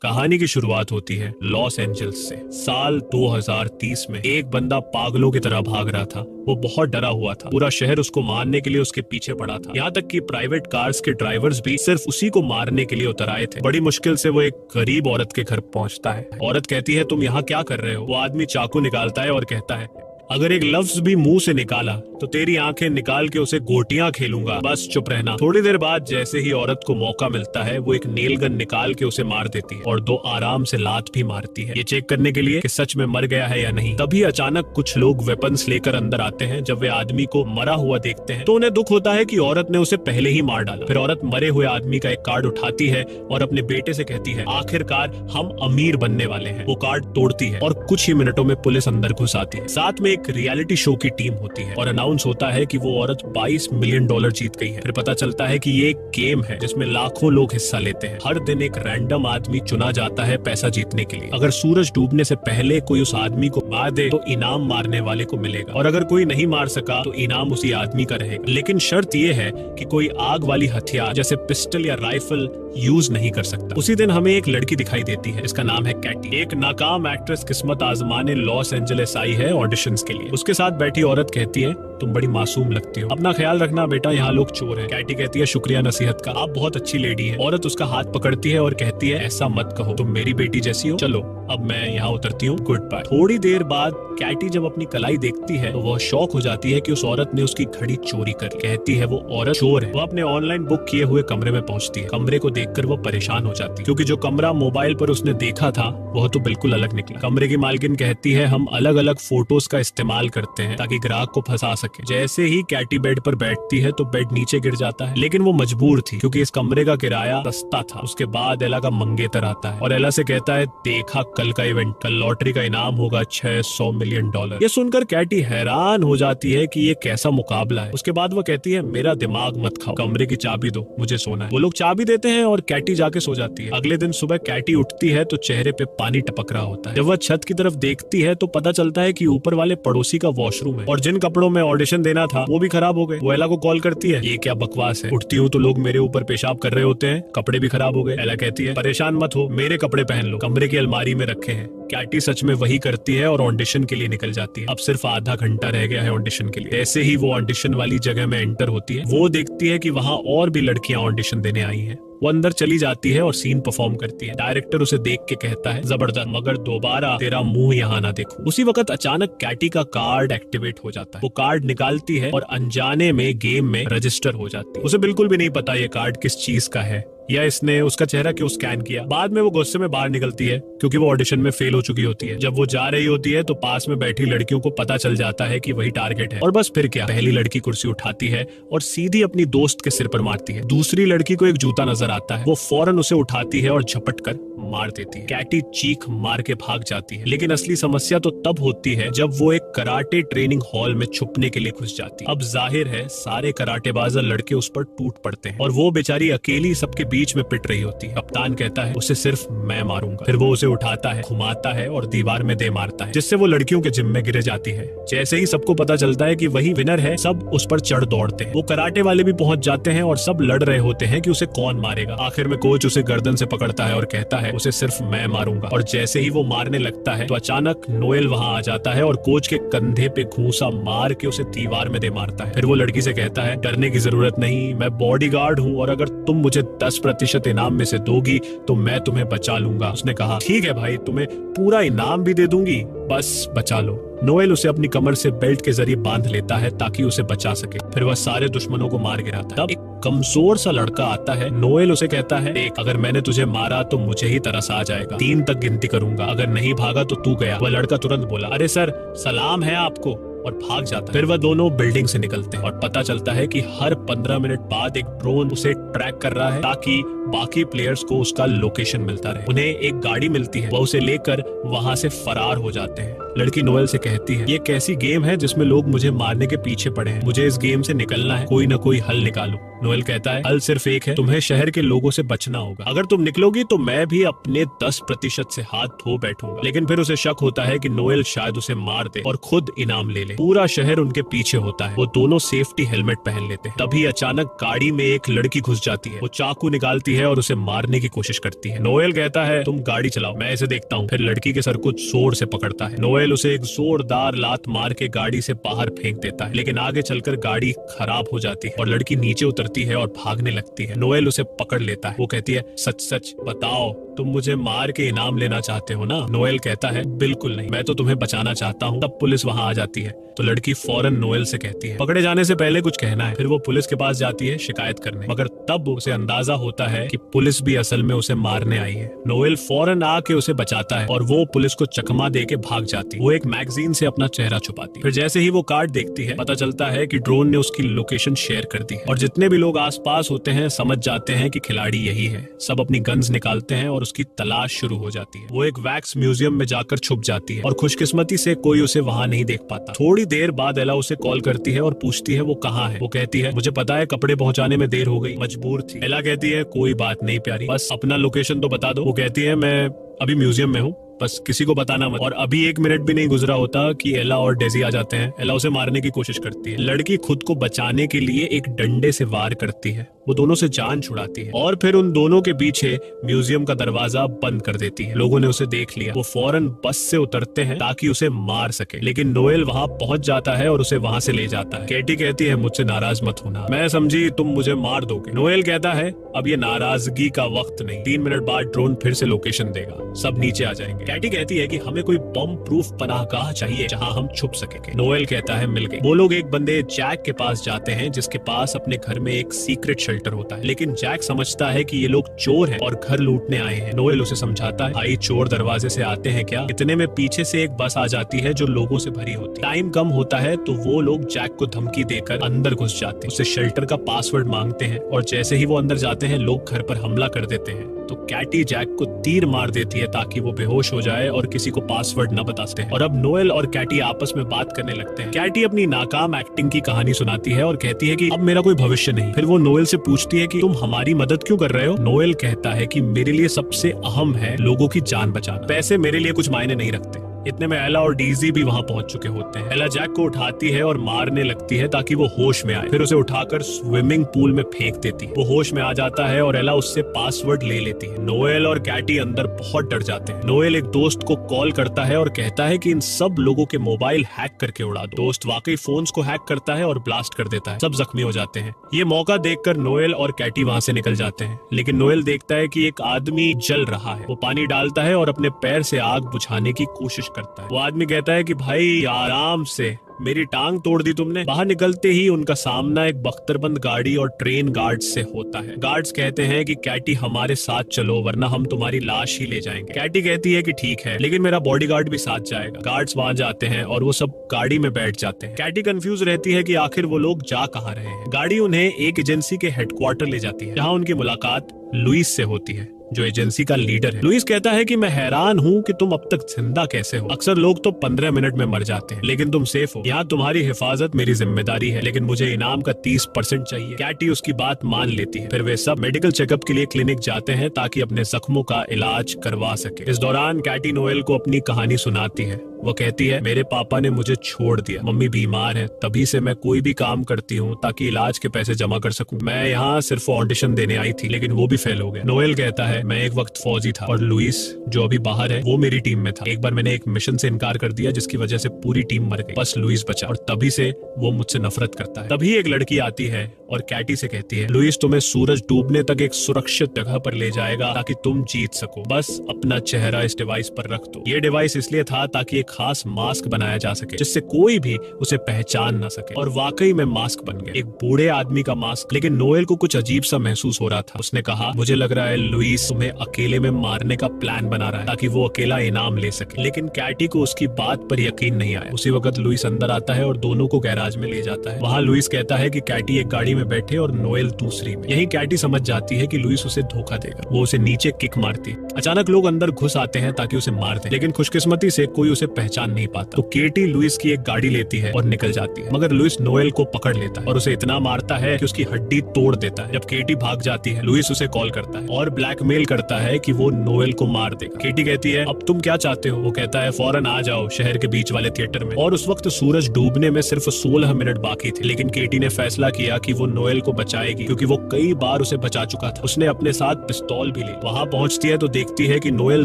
कहानी की शुरुआत होती है लॉस एंजल्स से। साल 2030 में एक बंदा पागलों की तरह भाग रहा था। वो बहुत डरा हुआ था। पूरा शहर उसको मारने के लिए उसके पीछे पड़ा था। यहाँ तक कि प्राइवेट कार्स के ड्राइवर्स भी सिर्फ उसी को मारने के लिए उतर आए थे। बड़ी मुश्किल से वो एक गरीब औरत के घर पहुंचता है। औरत कहती है, तुम यहाँ क्या कर रहे हो? वो आदमी चाकू निकालता है और कहता है, अगर एक लफ्ज भी मुंह से निकाला तो तेरी आंखें निकाल के उसे गोटियां खेलूंगा, बस चुप रहना। थोड़ी देर बाद जैसे ही औरत को मौका मिलता है, वो एक नेल गन निकाल के उसे मार देती है और 2 आराम से लात भी मारती है, ये चेक करने के लिए कि सच में मर गया है या नहीं। तभी अचानक कुछ लोग वेपन्स लेकर अंदर आते हैं। जब वे आदमी को मरा हुआ देखते हैं तो उन्हें दुख होता है कि औरत ने उसे पहले ही मार डाला। फिर औरत मरे हुए आदमी का एक कार्ड उठाती है और अपने बेटे से कहती है, आखिरकार हम अमीर बनने वाले हैं। वो कार्ड तोड़ती है और कुछ ही मिनटों में पुलिस अंदर घुस आती है। साथ में एक रियलिटी शो की टीम होती है और अनाउंस होता है कि वो औरत $22 मिलियन जीत गई है। फिर पता चलता है कि ये एक गेम है जिसमें लाखों लोग हिस्सा लेते हैं। हर दिन एक रैंडम आदमी चुना जाता है पैसा जीतने के लिए। अगर सूरज डूबने से पहले कोई उस आदमी को मार दे तो इनाम मारने वाले को मिलेगा, और अगर कोई नहीं मार सका तो इनाम उसी आदमी का रहेगा। लेकिन शर्त ये है कि कोई आग वाली हथियार जैसे पिस्टल या राइफल यूज नहीं कर सकता। उसी दिन हमें एक लड़की दिखाई देती है, इसका नाम है कैटी। एक नाकाम एक्ट्रेस किस्मत आजमाने लॉस एंजलिस आई है ऑडिशंस के लिए। उसके साथ बैठी औरत कहती है, तुम बड़ी मासूम लगती हो, अपना ख्याल रखना बेटा, यहाँ लोग चोर हैं। कैटी कहती है, शुक्रिया नसीहत का, आप बहुत अच्छी लेडी है। औरत उसका हाथ पकड़ती है और कहती है, ऐसा मत कहो, तुम मेरी बेटी जैसी हो। चलो अब मैं यहाँ उतरती हूँ, गुड बाय। थोड़ी देर बाद कैटी जब अपनी कलाई देखती है तो वह शॉक हो जाती है कि उस औरत ने उसकी घड़ी चोरी कर ली। कहती है वो औरत चोर है। वो अपने ऑनलाइन बुक किए हुए कमरे में पहुंचती है। कमरे को देखकर वो परेशान हो जाती है क्योंकि जो कमरा मोबाइल पर उसने देखा था वह तो बिल्कुल अलग निकला। कमरे की मालकिन कहती है, हम अलग अलग फोटोज का इस्तेमाल करते हैं ताकि ग्राहक को फंसा सके। जैसे ही कैटी बेड पर बैठती है तो बेड नीचे गिर जाता है, लेकिन वो मजबूर थी क्योंकि इस कमरे का किराया सस्ता था। उसके बाद एला का मंगेतर आता है और एला से कहता है, देखा कल का इवेंट, कल लॉटरी का इनाम होगा $600 मिलियन। ये सुनकर कैटी हैरान हो जाती है कि ये कैसा मुकाबला है। उसके बाद वो कहती है, मेरा दिमाग मत खाओ, कमरे की चाबी दो, मुझे सोना है। वो लोग चाबी देते हैं और कैटी जाके सो जाती है। अगले दिन सुबह कैटी उठती है तो चेहरे पे पानी टपक रहा होता है। जब वह छत की तरफ देखती है तो पता चलता है कि ऊपर वाले पड़ोसी का वॉशरूम है और जिन कपड़ों में ऑडिशन देना था वो भी खराब हो गए। वो एला को कॉल करती है, ये क्या बकवास है, उठती हूँ तो लोग मेरे ऊपर पेशाब कर रहे होते हैं, कपड़े भी खराब हो गए। एला कहती है, परेशान मत हो, मेरे कपड़े पहन लो, कमरे की अलमारी में रखे हैं। कैटी सच में वही करती है और ऑडिशन के लिए निकल जाती है। अब सिर्फ आधा घंटा रह गया है ऑडिशन के लिए। ऐसे ही वो ऑडिशन वाली जगह में एंटर होती है। वो देखती है कि वहाँ और भी लड़कियां ऑडिशन देने आई हैं। वो अंदर चली जाती है और सीन परफॉर्म करती है। डायरेक्टर उसे देख के कहता है, जबरदस्त, मगर दोबारा तेरा मुंह यहाँ ना देखो। उसी वक्त अचानक कैटी का कार्ड एक्टिवेट हो जाता है। वो कार्ड निकालती है और अनजाने में गेम में रजिस्टर हो जाती है। उसे बिल्कुल भी नहीं पता ये कार्ड किस चीज का है या इसने उसका चेहरा क्यों स्कैन किया। बाद में वो गुस्से में बाहर निकलती है क्योंकि वो ऑडिशन में फेल हो चुकी होती है। जब वो जा रही होती है तो पास में बैठी लड़कियों को पता चल जाता है कि वही टारगेट है, और बस फिर क्या, पहली लड़की कुर्सी उठाती है और सीधी अपनी दोस्त के सिर पर मारती है। दूसरी लड़की को एक जूता नजर आता है, वो फौरन उसे उठाती है और झपट कर मार देती है। कैटी चीख मार के भाग जाती है, लेकिन असली समस्या तो तब होती है जब वो एक कराटे ट्रेनिंग हॉल में छुपने के लिए घुस जाती है। अब जाहिर है सारे कराटेबाज लड़के उस पर टूट पड़ते हैं और वो बेचारी अकेली सबके बीच में पिट रही होती है। कप्तान कहता है, उसे सिर्फ मैं मारूंगा। फिर वो उसे उठाता है, घुमाता है और दीवार में दे मारता है, जिससे वो लड़कियों के जिम में गिर जाती है। जैसे ही सबको पता चलता है कि वही विनर है, सब उस पर चढ़ दौड़ते हैं। वो कराटे वाले भी पहुंच जाते हैं और सब लड़ रहे होते हैं कि उसे कौन मारेगा। आखिर में कोच उसे गर्दन से पकड़ता है और कहता है, उसे सिर्फ मैं मारूंगा। और जैसे ही वो मारने लगता है तो अचानक नोएल वहां आ जाता है और कोच के कंधे पे घूंसा मार के उसे दीवार में दे मारता है। फिर वो लड़की से कहता है, डरने की जरूरत नहीं, मैं बॉडीगार्ड हूँ और अगर तुम मुझे 10% इनाम में से दोगी तो मैं तुम्हें बचा लूंगा। उसने कहा, ठीक है भाई, तुम्हें पूरा इनाम भी दे दूंगी, बस बचा लो। नोएल उसे अपनी कमर से बेल्ट के जरिए बांध लेता है ताकि उसे बचा सके। फिर वह सारे दुश्मनों को मार गिराता है। तब एक कमजोर सा लड़का आता है। नोएल उसे कहता है, देख, अगर मैंने तुझे मारा तो मुझे ही तरस आ जाएगा, 3 तक गिनती करूंगा, अगर नहीं भागा तो तू गया। वह लड़का तुरंत बोला, अरे सर, सलाम है आपको, और भाग जाता है। फिर वह दोनों बिल्डिंग से निकलते हैं और पता चलता है कि हर 15 मिनट बाद एक ड्रोन उसे ट्रैक कर रहा है ताकि बाकी प्लेयर्स को उसका लोकेशन मिलता रहे। उन्हें एक गाड़ी मिलती है, वह उसे लेकर वहां से फरार हो जाते हैं। लड़की नोएल से कहती है, ये कैसी गेम है जिसमें लोग मुझे मारने के पीछे पड़े हैं, मुझे इस गेम से निकलना है, कोई ना कोई हल निकालो। नोएल कहता है, हल सिर्फ एक है, तुम्हें शहर के लोगों से बचना होगा। अगर तुम निकलोगी तो मैं भी अपने 10% से हाथ धो बैठूंगा। लेकिन फिर उसे शक होता है कि नोएल शायद उसे मार दे और खुद इनाम ले ले। पूरा शहर उनके पीछे होता है। वो दोनों सेफ्टी हेलमेट पहन लेते हैं। तभी अचानक गाड़ी में एक लड़की घुस जाती है। वो चाकू निकालती है और उसे मारने की कोशिश करती है। नोएल कहता है, तुम गाड़ी चलाओ, मैं इसे देखता हूँ। फिर लड़की के सर को जोर से पकड़ता है। नोएल उसे एक जोरदार लात मार के गाड़ी से बाहर फेंक देता है, लेकिन आगे चलकर गाड़ी खराब हो जाती है और लड़की नीचे उतरती है और भागने लगती है। नोएल उसे पकड़ लेता है। वो कहती है, सच सच बताओ, तुम मुझे मार के इनाम लेना चाहते हो ना? नोएल कहता है, बिल्कुल नहीं, मैं तो तुम्हें बचाना चाहता हूँ। तब पुलिस वहाँ आ जाती है तो लड़की फौरन नोएल से कहती है, पकड़े जाने से पहले कुछ कहना है। फिर वो पुलिस के पास जाती है शिकायत करने, मगर तब उसे अंदाजा होता है कि पुलिस भी असल में उसे मारने आई है। नोएल फौरन आके उसे बचाता है और वो पुलिस को चकमा दे के भाग जाती है। वो एक मैगजीन से अपना चेहरा छुपाती है। फिर जैसे ही वो कार्ड देखती है, पता चलता है कि ड्रोन ने उसकी लोकेशन शेयर कर दी है और जितने भी लोग आसपास होते हैं समझ जाते हैं कि खिलाड़ी यही है। सब अपनी गन्स निकालते हैं और उसकी तलाश शुरू हो जाती है। वो एक वैक्स म्यूजियम में जाकर छुप जाती है और खुशकिस्मती से कोई उसे वहाँ नहीं देख पाता। थोड़ी देर बाद एला उसे कॉल करती है और पूछती है वो कहाँ है। वो कहती है, मुझे पता है, कपड़े पहुंचाने में देर हो गई, मजबूर थी। एला कहती है, कोई बात नहीं प्यारी, बस अपना लोकेशन तो बता दो। वो कहती है, मैं अभी म्यूजियम में हूँ, बस किसी को बताना मत। और अभी 1 मिनट भी नहीं गुजरा होता कि एला और डेजी आ जाते हैं। एला उसे मारने की कोशिश करती है। लड़की खुद को बचाने के लिए एक डंडे से वार करती है। वो दोनों से जान छुड़ाती है और फिर उन दोनों के पीछे म्यूजियम का दरवाजा बंद कर देती है। लोगों ने उसे देख लिया। वो फौरन बस से उतरते हैं ताकि उसे मार सके, लेकिन नोएल वहाँ पहुंच जाता है और उसे वहाँ से ले जाता है। कैटी कहती है, मुझसे नाराज मत होना, मैं समझी तुम मुझे मार दोगे। नोएल कहता है, अब ये नाराजगी का वक्त नहीं, 3 मिनट बाद ड्रोन फिर से लोकेशन देगा, सब नीचे आ जाएंगे। कैटी कहती है कि हमें कोई बम प्रूफ पनाहगाह चाहिए जहां हम छुप सकेंगे। नोएल कहता है, मिल गई। वो लोग एक बंदे जैक के पास जाते हैं जिसके पास अपने घर में एक सीक्रेट शेल्टर होता है, लेकिन जैक समझता है कि ये लोग चोर हैं और घर लूटने आए हैं। नोएल उसे समझाता है, भाई चोर दरवाजे से आते हैं क्या? इतने में पीछे से एक बस आ जाती है जो लोगों से भरी होती है। टाइम कम होता है तो वो लोग जैक को धमकी देकर अंदर घुस जाते हैं, उससे शेल्टर का पासवर्ड मांगते हैं और जैसे ही वो अंदर जाते हैं लोग घर पर हमला कर देते हैं। तो कैटी जैक को तीर मार देती है ताकि वो बेहोश हो जाए और किसी को पासवर्ड न बताते हैं। और अब नोएल और कैटी आपस में बात करने लगते हैं। कैटी अपनी नाकाम एक्टिंग की कहानी सुनाती है और कहती है कि अब मेरा कोई भविष्य नहीं। फिर वो नोएल से पूछती है कि तुम हमारी मदद क्यों कर रहे हो? नोएल कहता है कि मेरे लिए सबसे अहम है लोगों की जान बचाना, पैसे मेरे लिए कुछ मायने नहीं रखते। इतने में एला और डीजी भी वहां पहुंच चुके होते हैं। एला जैक को उठाती है और मारने लगती है ताकि वो होश में आए। फिर उसे उठाकर स्विमिंग पूल में फेंक देती है। वो होश में आ जाता है और एला उससे पासवर्ड ले लेती है। नोएल और कैटी अंदर बहुत डर जाते हैं। नोएल एक दोस्त को कॉल करता है और कहता है कि इन सब लोगों के मोबाइल हैक करके उड़ा दो। दोस्त वाकई फोन्स को हैक करता है और ब्लास्ट कर देता है। सब जख्मी हो जाते हैं। ये मौका देखकर नोएल और कैटी वहां से निकल जाते हैं, लेकिन नोएल देखता है कि एक आदमी जल रहा है। वो पानी डालता है और अपने पैर से आग बुझाने की कोशिश करता है। वो आदमी कहता है कि भाई आराम से, मेरी टांग तोड़ दी तुमने। बाहर निकलते ही उनका सामना एक बख्तरबंद गाड़ी और ट्रेन गार्ड्स से होता है। गार्ड्स कहते हैं कि कैटी हमारे साथ चलो वरना हम तुम्हारी लाश ही ले जाएंगे। कैटी कहती है कि ठीक है, लेकिन मेरा बॉडीगार्ड भी साथ जाएगा। गार्ड्स वहां जाते हैं और वो सब गाड़ी में बैठ जाते हैं। कैटी कंफ्यूज रहती है कि आखिर वो लोग जा कहाँ रहे हैं। गाड़ी उन्हें एक एजेंसी के हेडक्वार्टर ले जाती है जहाँ उनकी मुलाकात लुइस से होती है, जो एजेंसी का लीडर है। लुइस कहता है कि मैं हैरान हूँ कि तुम अब तक जिंदा कैसे हो। अक्सर लोग तो 15 मिनट में मर जाते हैं, लेकिन तुम सेफ हो। यहाँ तुम्हारी हिफाजत मेरी जिम्मेदारी है, लेकिन मुझे इनाम का 30% चाहिए। कैटी उसकी बात मान लेती है। फिर वे सब मेडिकल चेकअप के लिए क्लिनिक जाते हैं ताकि अपने जख्मों का इलाज करवा सके। इस दौरान कैटी नोएल को अपनी कहानी सुनाती है। वो कहती है, मेरे पापा ने मुझे छोड़ दिया, मम्मी बीमार है, तभी से मैं कोई भी काम करती हूँ ताकि इलाज के पैसे जमा कर सकूं। मैं यहाँ सिर्फ ऑडिशन देने आई थी, लेकिन वो भी फेल हो गया। नोएल कहता है, मैं एक वक्त फौजी था और लुइस जो अभी बाहर है वो मेरी टीम में था। एक बार मैंने एक मिशन से इनकार कर दिया जिसकी वजह से पूरी टीम मर गई, बस लुइस बचा और तभी से वो मुझसे नफरत करता है। तभी एक लड़की आती है और कैटी से कहती है, लुइस तुम्हें सूरज डूबने तक एक सुरक्षित जगह पर ले जाएगा ताकि तुम जीत सको, बस अपना चेहरा इस डिवाइस पर रख दो। ये डिवाइस इसलिए था ताकि एक खास मास्क बनाया जा सके जिससे कोई भी उसे पहचान ना सके। और वाकई में मास्क बन गया, एक बूढ़े आदमी का मास्क। लेकिन नोएल को कुछ अजीब सा महसूस हो रहा था। उसने कहा, मुझे लग रहा है लुइस तुम्हें अकेले में मारने का प्लान बना रहा है ताकि वो अकेला इनाम ले सके। लेकिन कैटी को उसकी बात पर यकीन नहीं आया। उसी वक्त लुइस अंदर आता है और दोनों को गैराज में ले जाता है। वहाँ लुइस कहता है कि कैटी एक गाड़ी में बैठे और नोएल दूसरी में। यही कैटी समझ जाती है कि लुइस उसे धोखा देगा। वो उसे नीचे किक मारती। अचानक लोग अंदर घुस आते हैं ताकि उसे मार दें, लेकिन खुशकिस्मती से कोई उसे पहचान नहीं पाता। तो केटी लुइस की एक गाड़ी लेती है और निकल जाती है, मगर लुइस नोएल को पकड़ लेता है और उसे इतना मारता है कि उसकी हड्डी तोड़ देता है। जब केटी भाग जाती है, लुइस उसे कॉल करता है और ब्लैकमेल करता है कि वो नोएल को मार देगा। केटी कहती है, अब तुम क्या चाहते हो? वो कहता है, फौरन आ जाओ शहर के बीच वाले थिएटर में। और उस वक्त सूरज डूबने में सिर्फ 16 मिनट बाकी थे, लेकिन केटी ने फैसला किया कि वो नोएल को बचाएगी, क्योंकि वो कई बार उसे बचा चुका था। उसने अपने साथ पिस्तौल भी ली। वहां पहुंचती है तो देखती है कि नोएल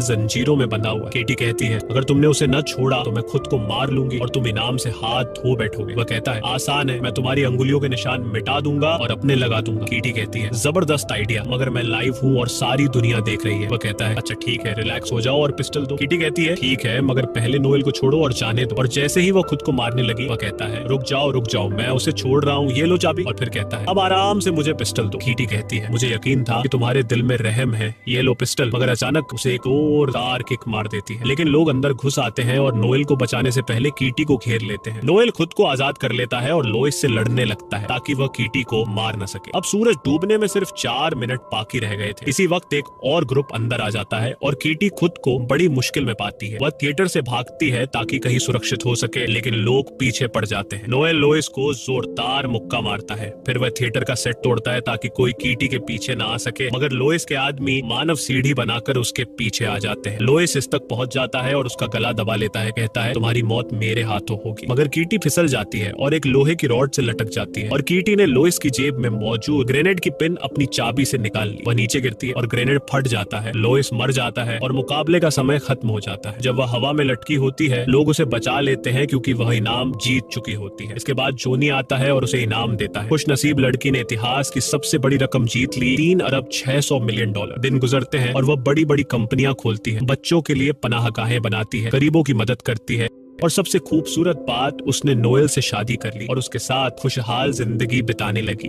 जंजीरों में बंधा हुआ। केटी कहती है, अगर तुमने उसे न छोड़ा तो मैं खुद को मार लूंगी और तुम इनाम से हाथ धो बैठोगे। वह कहता है, आसान है, मैं तुम्हारी अंगुलियों के निशान मिटा दूंगा और अपने लगा दूंगा। केटी कहती है, जबरदस्त आइडिया, मगर मैं लाइव हूँ और सारी दुनिया देख रही है। वह कहता है, अच्छा ठीक है, रिलैक्स हो जाओ और पिस्टल दो। केटी कहती है, ठीक है, मगर पहले नोएल को छोड़ो और जाने दो। और जैसे ही वो खुद को मारने लगी, वह कहता है, रुक जाओ, मैं उसे छोड़ रहा हूँ, ये लो चाबी। और फिर कहता है, अब आराम से मुझे पिस्टल दो। केटी कहती है, मुझे यकीन था कि तुम्हारे दिल में रहम है, ये लो पिस्टल। मगर अचानक उसे एक और तार किक मार देती है। लेकिन लोग अंदर घुस आते हैं और नोएल को बचाने से पहले कीटी को घेर लेते हैं। नोएल खुद को आजाद कर लेता है और लोइस से लड़ने लगता है ताकि वह कीटी को मार न सके। अब सूरज डूबने में सिर्फ 4 मिनट बाकी रह गए थे। इसी वक्त एक और ग्रुप अंदर आ जाता है और कीटी खुद को बड़ी मुश्किल में पाती है। वह थिएटर से भागती है ताकि कहीं सुरक्षित हो सके, लेकिन लोग पीछे पड़ जाते हैं। नोएल लोइस को जोरदार मुक्का मारता है। फिर वह थिएटर का सेट तोड़ता है ताकि कोई कीटी के पीछे ना आ सके, मगर लोइस के आदमी मानव सीढ़ी बनाकर उसके पीछे आ जाते हैं। लोइस इस तक पहुंच जाता है और उसका गला दबा लेता है। कहता है, तुम्हारी मौत मेरे हाथों होगी। मगर कीटी फिसल जाती है और एक लोहे की रॉड से लटक जाती है और कीटी ने लोइस की जेब में मौजूद ग्रेनेड की पिन अपनी चाबी से निकाल ली। वह नीचे गिरती है और ग्रेनेड फट जाता है। लोइस मर जाता है और मुकाबले का समय खत्म हो जाता है। जब वह हवा में लटकी होती है, लोग उसे बचा लेते हैं क्योंकि वह इनाम जीत चुकी होती है। इसके बाद जोनी आता है और उसे इनाम देता है। खुश नसीब लड़की ने इतिहास की सबसे बड़ी रकम जीत ली, $3,600,000,000। दिन गुजरते हैं और वह बड़ी बड़ी कंपनियां खोलती है, बच्चों के लिए पनाहगाहें बनाती है, गरीबों की मदद करती है और सबसे खूबसूरत बात, उसने नोएल से शादी कर ली और उसके साथ खुशहाल जिंदगी बिताने लगी।